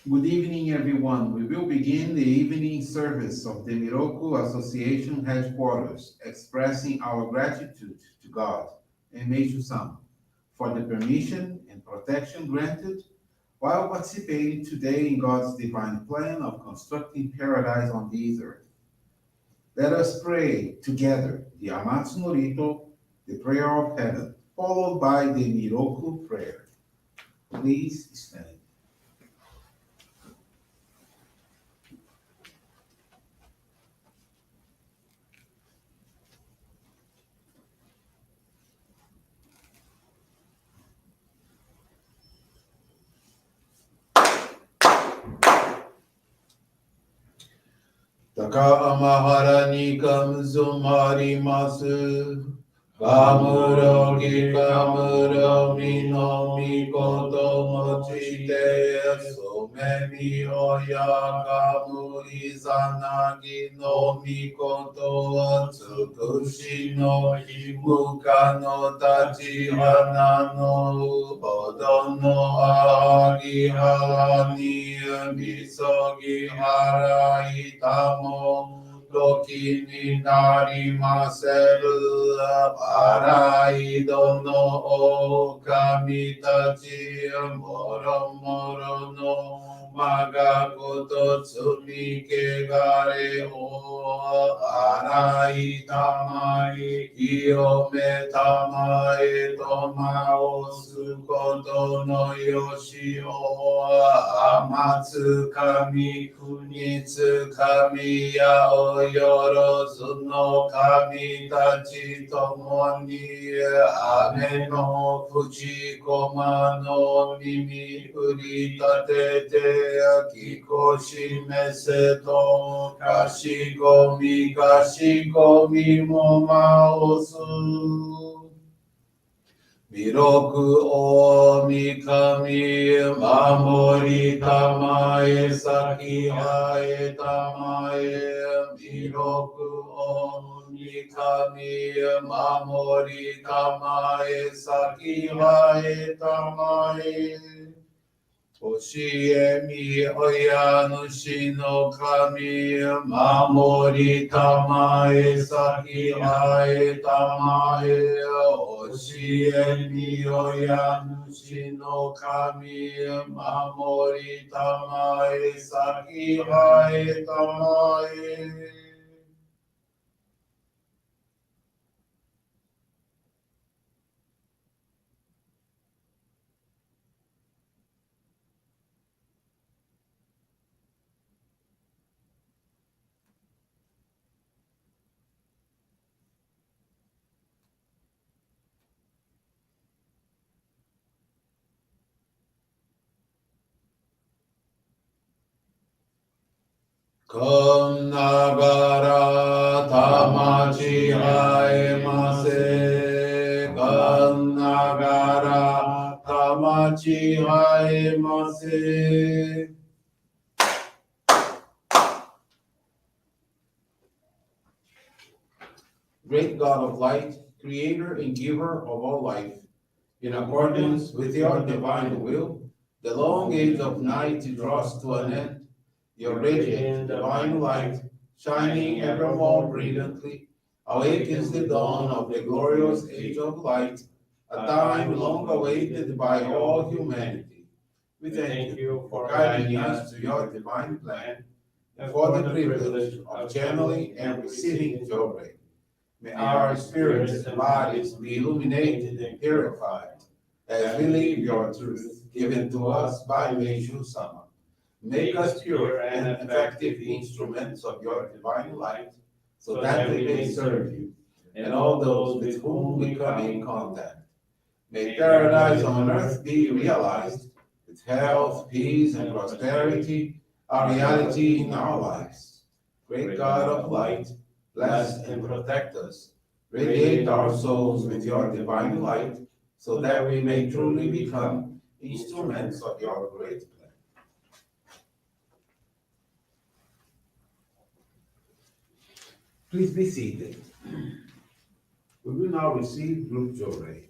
Good evening, everyone. We will begin the evening service of the Miroku Association headquarters, expressing our gratitude to God and Meishu-sama for the permission and protection granted while participating today in God's divine plan of constructing paradise on this earth. Let us pray together the Amatsu-Norito, the prayer of heaven, followed by the Miroku Prayer. Please stand. 高天原にかむぞまります。かむろぎかむろみのみこともちてそめみおやかむりざなぎのみことをつくしのひむかのたち花のほどのあぎはらにみそぎはらいたも時になりませるパライドの狼たちもろもろのまがこと罪けがれを洗いたまい清めたまえとまおすことのよしを天つかみ国つかみやおよろずの神たちともに雨の口駒の耳振り立てて聞こしめせとかしこみもまおす弥勒大神守りたまえ先はえたまえ弥勒大神守りたまえ先はえたまえ教えみ親主の神守りたまえ先はえたまえ教えみ親主の神守りたまえ先はえたまえこんながらたまちあえませ。こんながらたまちあえませ。Great God of light, creator and giver of all life, in accordance with your divine will, the long age of night draws to an end. Your radiant divine light, shining ever more brilliantly, awakens the dawn of the glorious age of light, a time long awaited by all humanity. We thank you for guiding us to your divine plan and for the privilege of channeling and receiving Johrei. May our spirits and bodies be illuminated and purified as we live your truth given to us by Meishu-sama. Make us pure and effective instruments of your divine light, so that we may serve you and all those with whom we come in contact. May paradise on earth be realized, with health, peace, and prosperity, a reality in our lives. Great God of light, bless and protect us. Radiate our souls with your divine light, so that we may truly become instruments of your great plan. Please be seated. We will now receive group Johrei.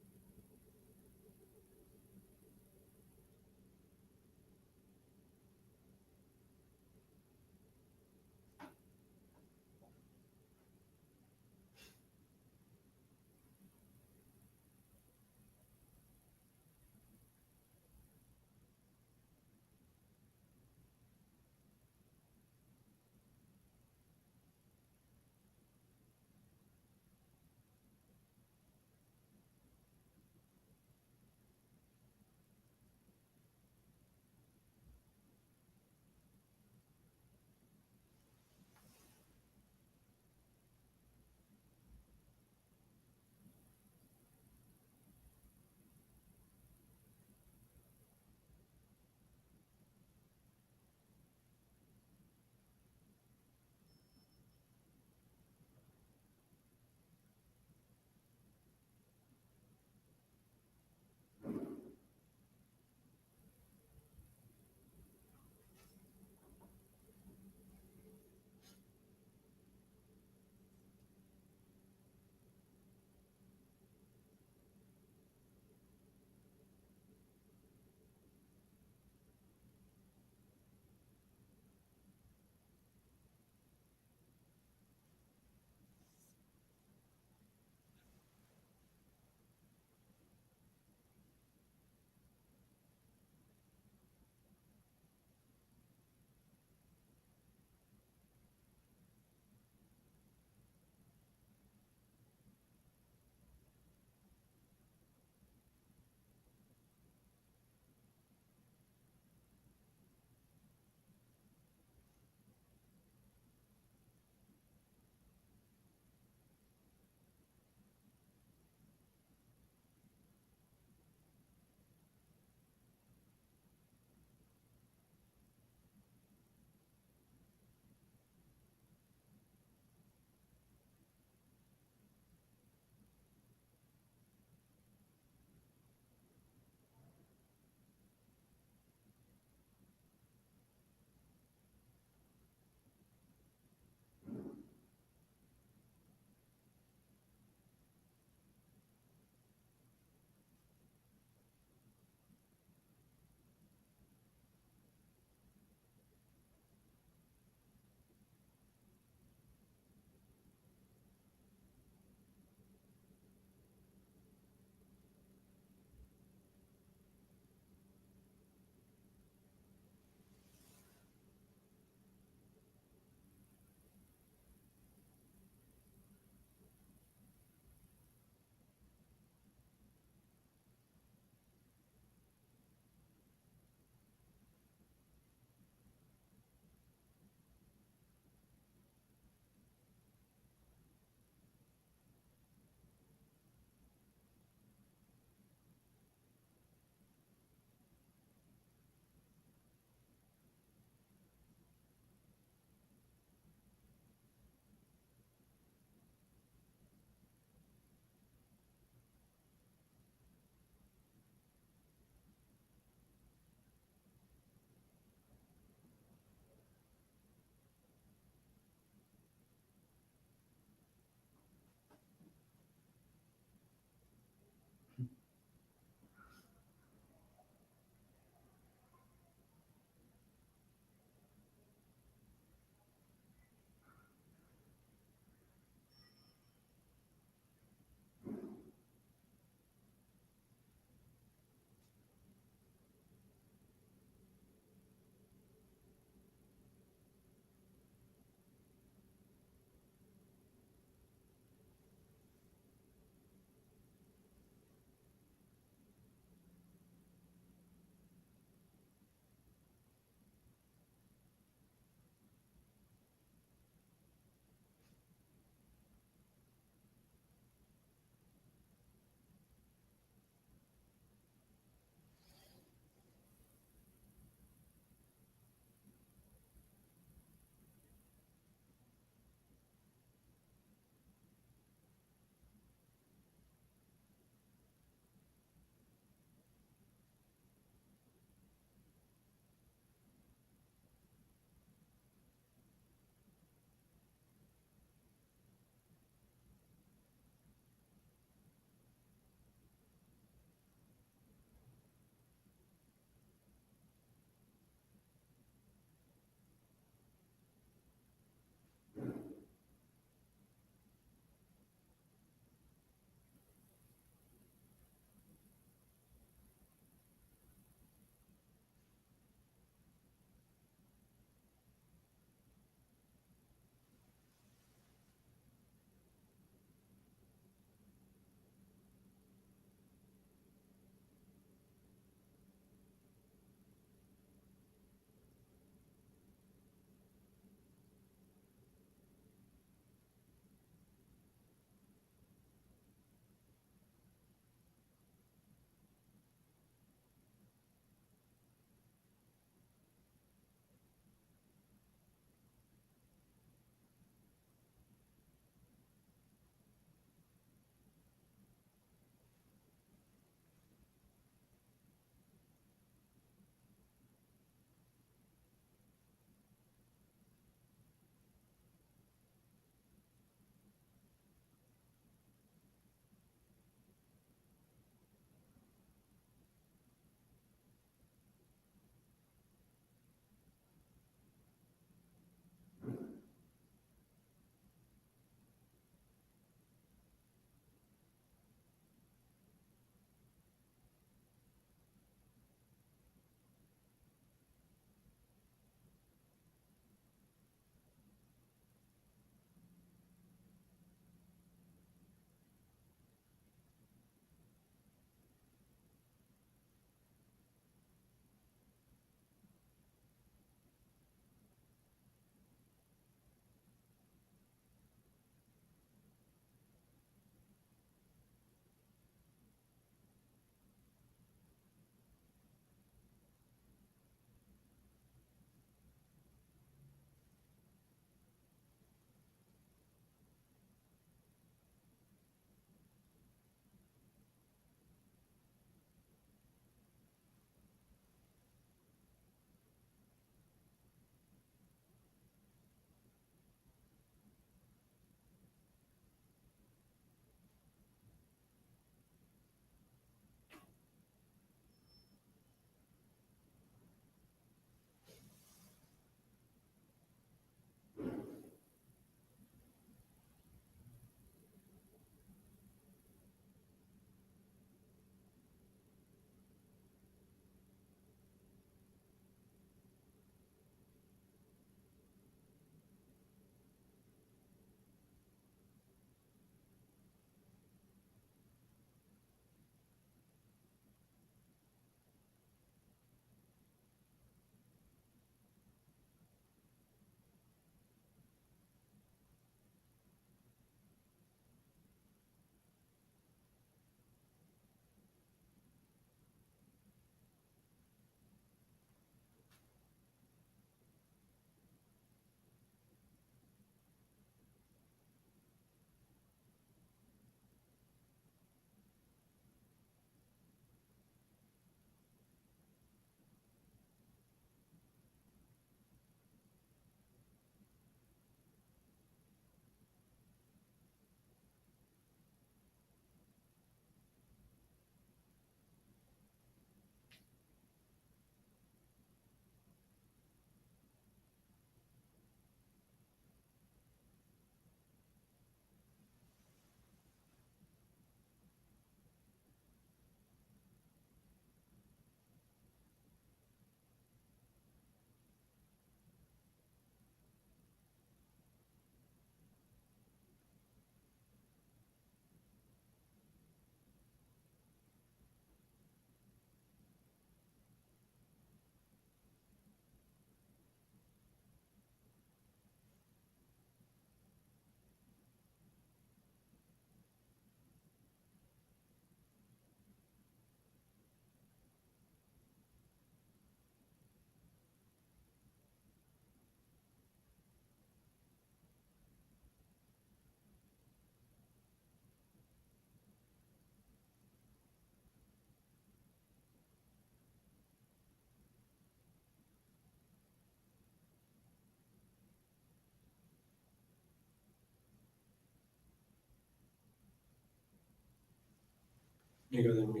Johrei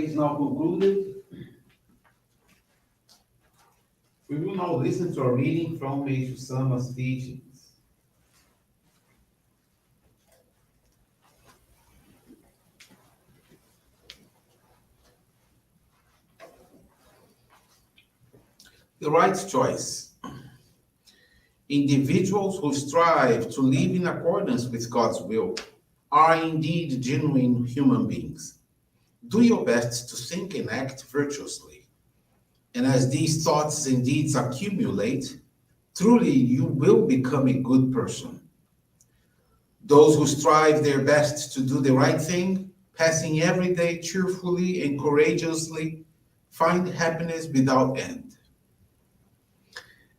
is now concluded. We will now listen to a reading from Meishu-sama's teachings. The right choice. Individuals who strive to live in accordance with God's will are indeed genuine human beings. Do your best to think and act virtuously. And as these thoughts and deeds accumulate, truly you will become a good person. Those who strive their best to do the right thing, passing every day cheerfully and courageously, find happiness without end.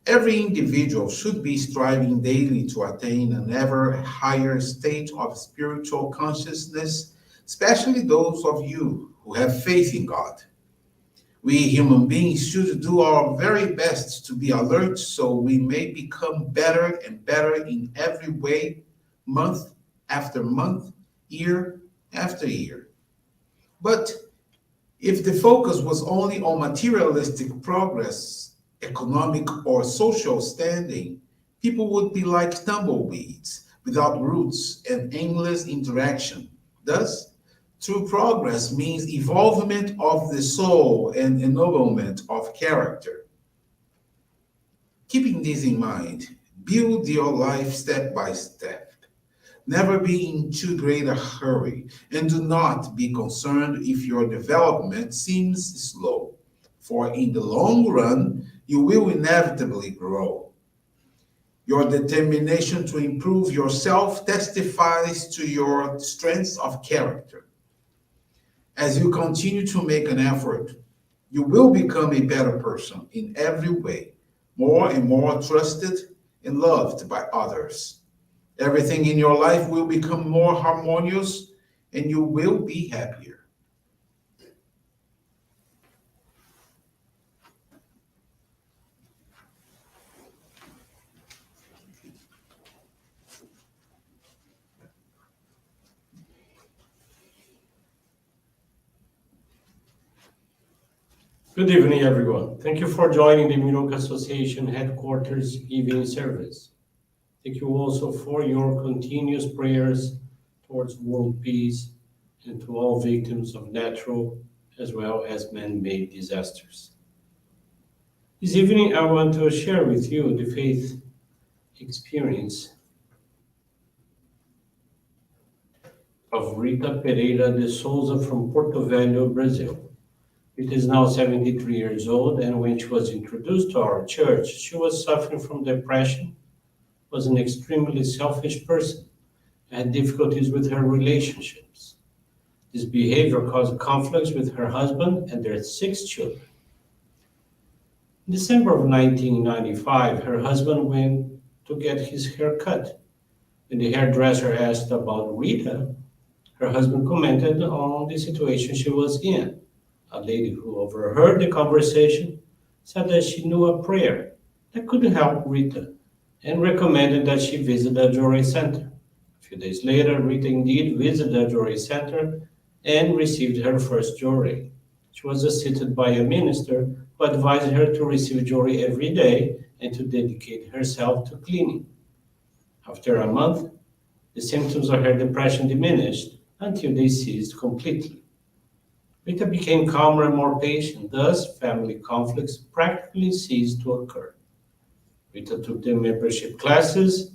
Every individual should be striving daily to attain an ever higher state of spiritual consciousness, especially those of you who have faith in God. We human beings should do our very best to be alert so we may become better and better in every way, month after month, year after year. But if the focus was only on materialistic progress, economic or social standing, people would be like tumbleweeds without roots and aimless interaction. Thus, true progress means evolvement of the soul and ennoblement of character. Keeping this in mind, build your life step by step. Never be in too great a hurry, and do not be concerned if your development seems slow, for in the long run, you will inevitably grow. Your determination to improve yourself testifies to your strength of character. As you continue to make an effort, you will become a better person in every way, more and more trusted and loved by others. Everything in your life will become more harmonious and you will be happier. Good evening, everyone. Thank you for joining the Miroku Association headquarters evening service. Thank you also for your continuous prayers towards world peace and to all victims of natural as well as man-made disasters. This evening, I want to share with you the faith experience of Rita Pereira de Souza from Porto Velho, Brazil. It is now 73 years old, and when she was introduced to our church, she was suffering from depression, was an extremely selfish person, had difficulties with her relationships. This behavior caused conflicts with her husband and their 6 children. In December of 1995, her husband went to get his hair cut. When the hairdresser asked about Rita, her husband commented on the situation she was in. A lady who overheard the conversation said that she knew a prayer that could help Rita and recommended that she visit the Johrei Center. A few days later, Rita indeed visited the Johrei Center and received her first Johrei. She was assisted by a minister who advised her to receive Johrei every day and to dedicate herself to cleaning. After a month, the symptoms of her depression diminished until they ceased completely. Rita became calmer and more patient, thus family conflicts practically ceased to occur. Rita took the membership classes,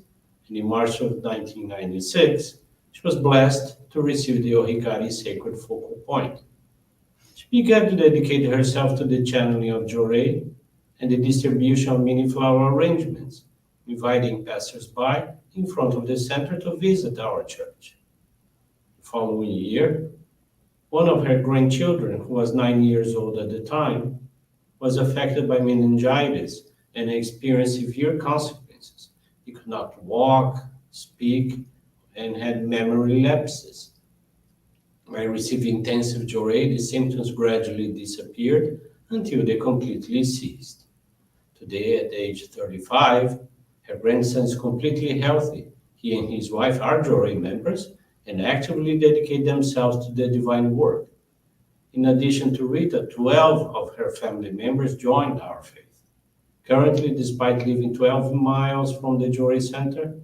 and in March of 1996, she was blessed to receive the Ohikari Sacred Focal Point. She began to dedicate herself to the channeling of Johrei and the distribution of mini flower arrangements, inviting passers-by in front of the center to visit our church. The following year, one of her grandchildren, who was 9 years old at the time, was affected by meningitis and experienced severe consequences. He could not walk, speak, and had memory lapses. By receiving intensive Johrei, the symptoms gradually disappeared until they completely ceased. Today, at age 35, her grandson is completely healthy He and his wife are Johrei members and actively dedicate themselves to the divine work. In addition to Rita, 12 of her family members joined our faith. Currently, despite living 12 miles from the Johrei Center,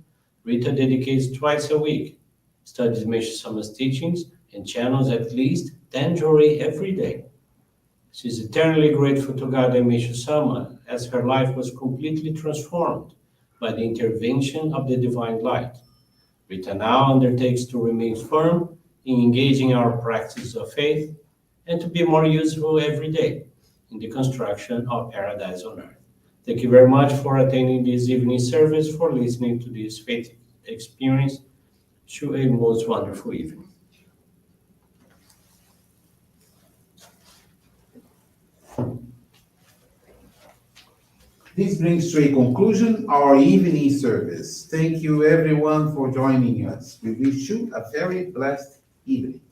Rita dedicates twice a week, studies Meishu-sama's teachings, and channels at least 10 Johrei every day. She is eternally grateful to God and Meishu-sama, as her life was completely transformed by the intervention of the divine light. Rita now undertakes to remain firm in engaging our practice of faith and to be more useful every day in the construction of paradise on earth. Thank you very much for attending this evening service, for listening to this faith experience. To a most wonderful evening. This brings to a conclusion our evening service. Thank you everyone for joining us. We wish you a very blessed evening.